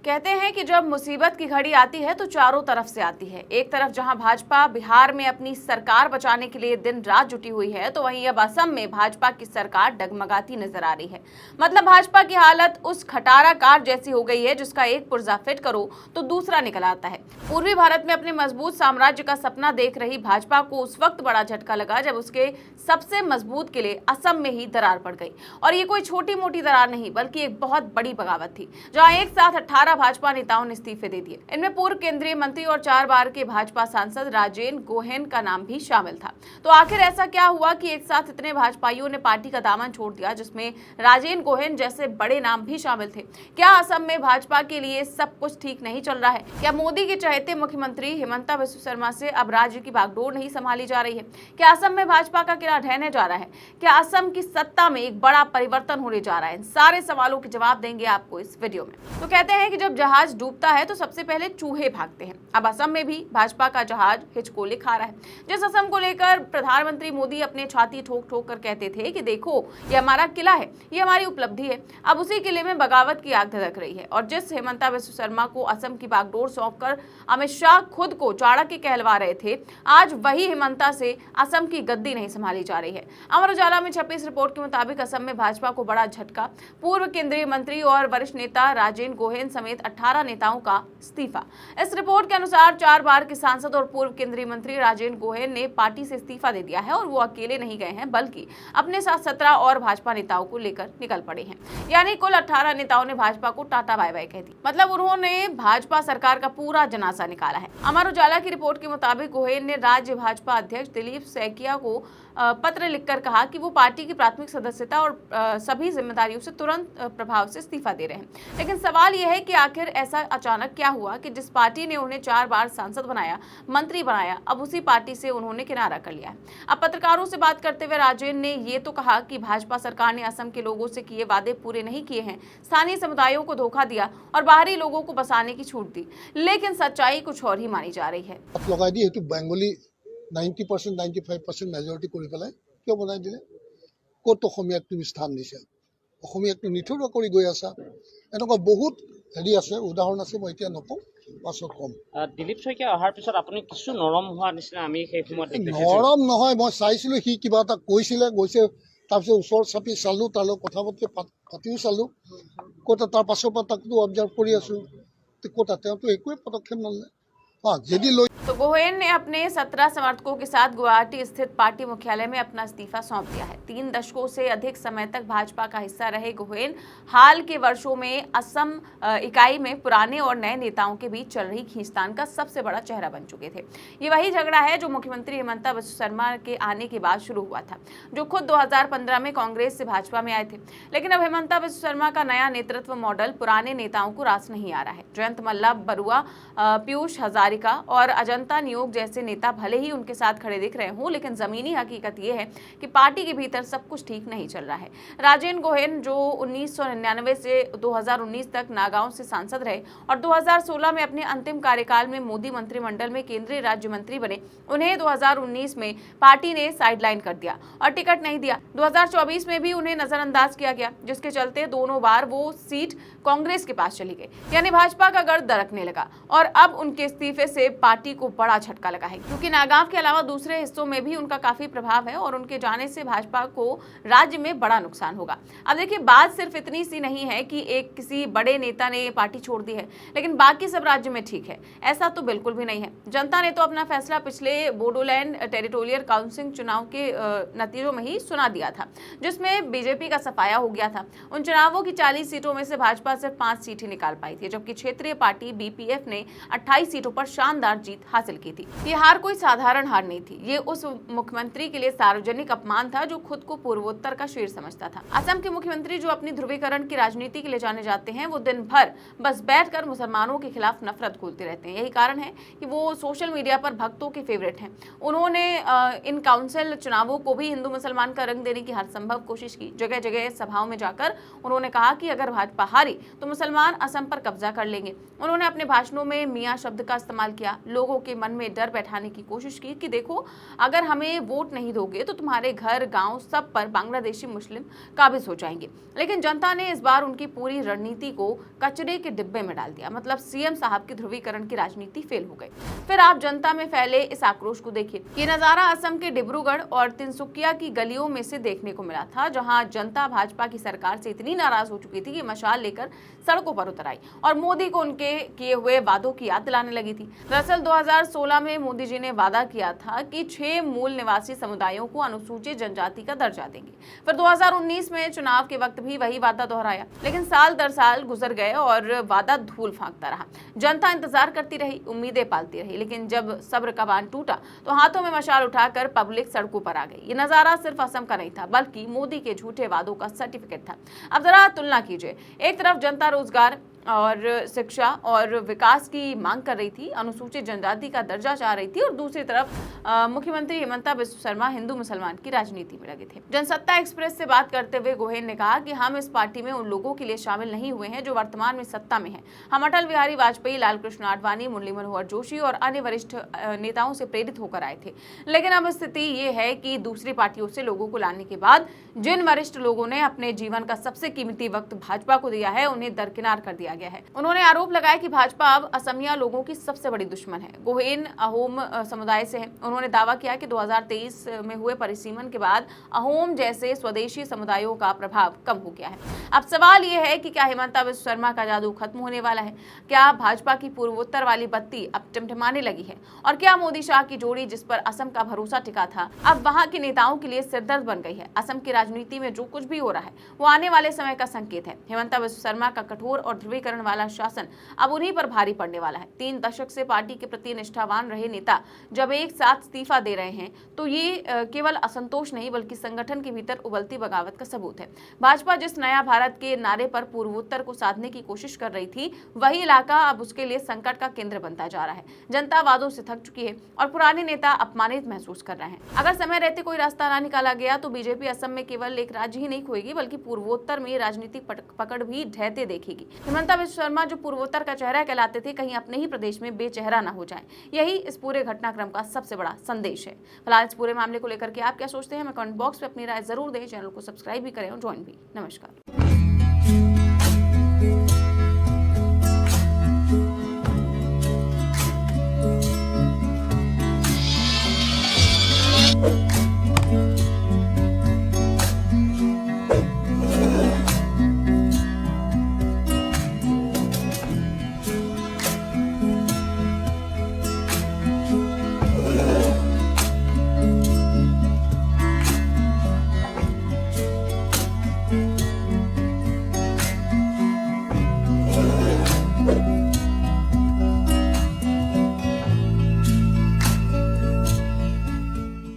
कहते हैं कि जब मुसीबत की घड़ी आती है तो चारों तरफ से आती है। एक तरफ जहां भाजपा बिहार में अपनी सरकार बचाने के लिए दिन रात जुटी हुई है, तो वहीं अब असम में भाजपा की सरकार डगमगाती नजर आ रही है। मतलब भाजपा की हालत उस खटारा कार जैसी हो गई है जिसका एक पुर्जा फिट करो तो दूसरा निकल आता है। पूर्वी भारत में अपने मजबूत साम्राज्य का सपना देख रही भाजपा को उस वक्त बड़ा झटका लगा जब उसके सबसे मजबूत किले असम में ही दरार पड़ गई। और ये कोई छोटी मोटी दरार नहीं बल्कि एक बहुत बड़ी बगावत थी, जहां एक साथ 18 भाजपा नेताओं ने इस्तीफे दे दिए। इनमें पूर्व केंद्रीय मंत्री और 4 बार के भाजपा सांसद राजेन गोहेन का नाम भी शामिल था। तो आखिर ऐसा क्या हुआ कि एक साथ इतने भाजपाइयों ने पार्टी का दामन छोड़ दिया, जिसमें राजेन गोहेन जैसे बड़े नाम भी शामिल थे? क्या असम में भाजपा के लिए सब कुछ ठीक नहीं चल रहा है? क्या मोदी के चहेते मुख्यमंत्री हिमंता बिस्वा शर्मा से अब राज्य की बागडोर नहीं संभाली जा रही है? क्या असम में भाजपा का किला ढहने जा रहा है? क्या असम की सत्ता में एक बड़ा परिवर्तन होने जा रहा है? इन सारे सवालों के जवाब देंगे आपको इस वीडियो में। तो कहते हैं कि जब जहाज डूबता है तो सबसे पहले चूहे भागते हैं। अब असम में भी भाजपा का जहाज हिचकोले खा रहा है। जिस असम को लेकर प्रधानमंत्री मोदी अपने छाती ठोक ठोक कर कहते थे कि देखो ये हमारा किला है, ये हमारी उपलब्धि है, अब उसी किले में बगावत की आग धधक रही है। और जिस हिमंता बिस्वा शर्मा को असम की बागडोर सौंपकर अमित शाह खुद को चाणक्य कहलवा रहे थे, आज वही हिमंता से असम की गद्दी नहीं संभाली जा रही है। अमर उजाला में छपी इस रिपोर्ट के मुताबिक असम में भाजपा को बड़ा झटका। पूर्व केंद्रीय मंत्री और वरिष्ठ नेता राजेन गोहेन समेत 18 नेताओं का इस्तीफा। इस रिपोर्ट के अनुसार 4 बार के सांसद और पूर्व केंद्रीय मंत्री राजेन गोहेन ने पार्टी से इस्तीफा दे दिया है और वो अकेले नहीं गए हैं बल्कि अपने साथ 17 और भाजपा नेताओं को लेकर निकल पड़े हैं। यानी कुल 18 नेताओं ने भाजपा को टाटा बाय बाय कह दी। मतलब उन्होंने भाजपा सरकार का पूरा जनाजा निकाला है। अमर उजाला की रिपोर्ट के मुताबिक गोहेन ने राज्य भाजपा अध्यक्ष दिलीप सैकिया को पत्र लिखकर कहा कि वो पार्टी की प्राथमिक सदस्यता और सभी जिम्मेदारियों से तुरंत प्रभाव से इस्तीफा दे रहे हैं। लेकिन सवाल यह है कि आखिर ऐसा अचानक क्या हुआ कि जिस पार्टी ने उन्हें 4 बार सांसद बनाया, मंत्री बनाया, अब उसी पार्टी से उन्होंने किनारा कर लिया है। अब पत्रकारों से बात करते हुए राजेन ने ये तो कहा कि भाजपा सरकार ने असम के लोगों से किए वादे पूरे नहीं किए हैं, स्थानीय समुदायों को धोखा दिया और बाहरी लोगों को बसाने की छूट दी। लेकिन सच्चाई कुछ और ही मानी जा रही है। 90% 95% মেজৰিটি কৰি পেলাই কিয় বনাই দিলে? ক'ত অসমীয়াক তুমি স্থান দিছে? অসমীয়াকটো নিথৰুৱা কৰি গৈ আছা। এনেকুৱা বহুত হেৰি আছে, উদাহৰণ আছে, মই এতিয়া নকওঁ, পাছত কম। দিলীপ শইকীয়া অহাৰ পিছত আপুনি কিছু নৰম হোৱা নিচিনা আমি সেই সময়ত দেখিছোঁ। নৰম নহয়, মই চাইছিলোঁ সি কিবা এটা কৈছিলে, গৈছে, তাৰপিছত ওচৰ চাপি চালোঁ, তাৰ লগত কথা পাতিও চালোঁ, ক'ত তাৰ পাছৰ পৰা তাকতো অবজাৰ্ভ কৰি আছোঁ, ক'ত তেওঁতো একোৱে পদক্ষেপ নললে। तो गोहेन ने अपने 17 समर्थकों के साथ गुवाहाटी स्थित पार्टी मुख्यालय में अपना इस्तीफा सौंप दिया है। 3 दशकों से अधिक समय तक भाजपा का हिस्सा रहे गोहेन हाल के वर्षों में असम इकाई में पुराने और नए नेताओं के बीच चल रही खींचतान का सबसे बड़ा चेहरा बन चुके थे। ये वही झगड़ा है जो मुख्यमंत्री हिमंता बिस्वा शर्मा के आने के बाद शुरू हुआ था, जो खुद 2015 में कांग्रेस से भाजपा में आए थे। लेकिन अब हिमंता बिस्वा शर्मा का नया नेतृत्व मॉडल पुराने नेताओं को रास नहीं आ रहा है। जयंत मल्ला, बरुआ, पीयूष हजारिका और अजंता नियोग जैसे नेता भले ही उनके साथ खड़े दिख रहे हों, लेकिन जमीनी हकीकत यह है कि पार्टी के भीतर सब कुछ ठीक नहीं चल रहा है। राजेन गोहेन जो 1999 से 2019 तक नागांव से सांसद रहे और 2016 में अपने अंतिम कार्यकाल में मोदी मंत्रिमंडल में केंद्रीय राज्य मंत्री बने, उन्हें 2019 में पार्टी ने साइडलाइन कर दिया और टिकट नहीं दिया। 2024 में भी उन्हें नजरअंदाज किया गया, जिसके चलते दोनों बार वो सीट कांग्रेस के पास चली गई। यानी भाजपा का गढ़ दरकने लगा और अब उनके इस्तीफे से पार्टी को बड़ा झटका लगा है, क्योंकि नागांव के अलावा दूसरे हिस्सों में भी उनका काफी प्रभाव है और उनके जाने से भाजपा को राज्य में बड़ा नुकसान होगा। अब देखिए, बात सिर्फ इतनी सी नहीं है कि एक किसी बड़े नेता ने पार्टी छोड़ दी है, लेकिन बाकी सब राज्य में ठीक है, ऐसा तो बिल्कुल भी नहीं है। जनता ने तो अपना फैसला पिछले बोडोलैंड टेरिटोरियल काउंसिल चुनाव के नतीजों में ही सुना दिया था, जिसमें बीजेपी का सफाया हो गया था। उन चुनावों की 40 सीटों में से भाजपा सिर्फ 5 सीट ही निकाल पाई थी, जबकि क्षेत्रीय पार्टी बीपीएफ ने 28 सीटों पर शानदार जीत हासिल की थी। ये हार कोई साधारण हार नहीं थी, ये उस मुख्यमंत्री के लिए सार्वजनिक अपमान था जो खुद को पूर्वोत्तर का शेर समझता था। असम के मुख्यमंत्री जो अपनी ध्रुवीकरण की राजनीति के लिए जाने जाते हैं, वो दिन भर बस बैठकर मुसलमानों के खिलाफ नफरत खोलते रहते हैं। यही कारण है कि वो सोशल मीडिया पर भक्तों के फेवरेट हैं। उन्होंने इन काउंसिल चुनावों को भी हिंदू मुसलमान का रंग देने की हर संभव कोशिश की। जगह जगह सभाओं में जाकर उन्होंने कहा कि अगर भाजपा हारी तो मुसलमान असम पर कब्जा कर लेंगे। उन्होंने अपने भाषणों में मियां शब्द का इस्तेमाल इस्तेमाल किया, लोगों के मन में डर बैठाने की कोशिश की कि देखो अगर हमें वोट नहीं दोगे तो तुम्हारे घर गांव सब पर बांग्लादेशी मुस्लिम काबिज हो जाएंगे। लेकिन जनता ने इस बार उनकी पूरी रणनीति को कचरे के डिब्बे में डाल दिया। मतलब सीएम साहब की ध्रुवीकरण की राजनीति फेल हो गई। फिर आप जनता में फैले इस आक्रोश को देखिए। ये नजारा असम के डिब्रूगढ़ और तिनसुकिया की गलियों में से देखने को मिला था, जहां जनता भाजपा की सरकार से इतनी नाराज हो चुकी थी कि मशाल लेकर सड़कों पर उतर आई और मोदी को उनके किए हुए वादों की याद दिलाने लगी थी। दरअसल 2016 में मोदी जी ने वादा किया था कि 6 मूल निवासी समुदायों को अनुसूचित जनजाति का दर्जा देंगे। फिर 2019 में चुनाव के वक्त भी वही वादा दोहराया, लेकिन साल दर साल गुजर गए और वादा धूल फांकता रहा। जनता इंतजार करती रही, उम्मीदें पालती रही, लेकिन जब सब्र का बांध टूटा तो हाथों में मशाल उठाकर पब्लिक सड़कों पर आ गई। ये नजारा सिर्फ असम का नहीं था, बल्कि मोदी के झूठे वादों का सर्टिफिकेट था। अब जरा तुलना कीजिए, एक तरफ जनता रोजगार और शिक्षा और विकास की मांग कर रही थी, अनुसूचित जनजाति का दर्जा चाह रही थी, और दूसरी तरफ मुख्यमंत्री हिमंता बिस्वा शर्मा हिंदू मुसलमान की राजनीति में लगे थे। जनसत्ता एक्सप्रेस से बात करते हुए गोहेन ने कहा कि हम इस पार्टी में उन लोगों के लिए शामिल नहीं हुए हैं जो वर्तमान में सत्ता में हैं। हम अटल बिहारी वाजपेयी, लाल कृष्ण आडवाणी, मुरली मनोहर जोशी और अन्य वरिष्ठ नेताओं से प्रेरित होकर आए थे। लेकिन अब स्थिति ये है कि दूसरी पार्टियों से लोगों को लाने के बाद जिन वरिष्ठ लोगों ने अपने जीवन का सबसे कीमती वक्त भाजपा को दिया है, उन्हें दरकिनार कर दिया गया है। उन्होंने आरोप लगाया कि भाजपा अब असमिया लोगों की सबसे बड़ी दुश्मन है। गोहेन अहोम समुदाय से हैं। उन्होंने दावा किया कि 2023 में हुए परिसीमन के बाद अहोम जैसे स्वदेशी समुदायों का प्रभाव कम हो गया है। अब सवाल यह है कि क्या हिमंता बिस्वा शर्मा का जादू खत्म होने वाला है? क्या भाजपा की पूर्वोत्तर वाली बत्ती अब टिमटिमाने लगी है? और क्या मोदी शाह की जोड़ी, जिस पर असम का भरोसा टिका था, अब वहां के नेताओं के लिए सिरदर्द बन गई है? असम की राजनीति में जो कुछ भी हो रहा है वो आने वाले समय का संकेत है। हिमंता बिस्वा शर्मा का कठोर और ध्रुवीकरण वाला शासन अब उन्हीं पर भारी पड़ने वाला है। 3 दशक से पार्टी के प्रति निष्ठावान रहे नेता जब एक साथ इस्तीफा दे रहे हैं तो ये केवल असंतोष नहीं बल्कि संगठन के भीतर उबलती बगावत का सबूत है। भाजपा जिस नया भारत के नारे पर पूर्वोत्तर को साधने की कोशिश कर रही थी, वही इलाका अब उसके लिए संकट का केंद्र बनता जा रहा है। जनता वादों से थक चुकी है और पुराने नेता अपमानित महसूस कर रहे हैं। अगर समय रहते कोई रास्ता ना निकाला गया तो बीजेपी असम में केवल एक राज्य ही नहीं खोएगी बल्कि पूर्वोत्तर में राजनीतिक पकड़ भी ढहते देखेगी। हिमंता बिस्वा शर्मा जो पूर्वोत्तर का चेहरा कहलाते थे, कहीं अपने ही प्रदेश में बेचेहरा ना हो जाए। यही इस पूरे घटनाक्रम का सबसे बड़ा संदेश है। फिलहाल इस पूरे मामले को लेकर के आप क्या सोचते हैं, हमें कमेंट बॉक्स में अपनी राय जरूर दें। चैनल को सब्सक्राइब भी करें और ज्वाइन भी। नमस्कार।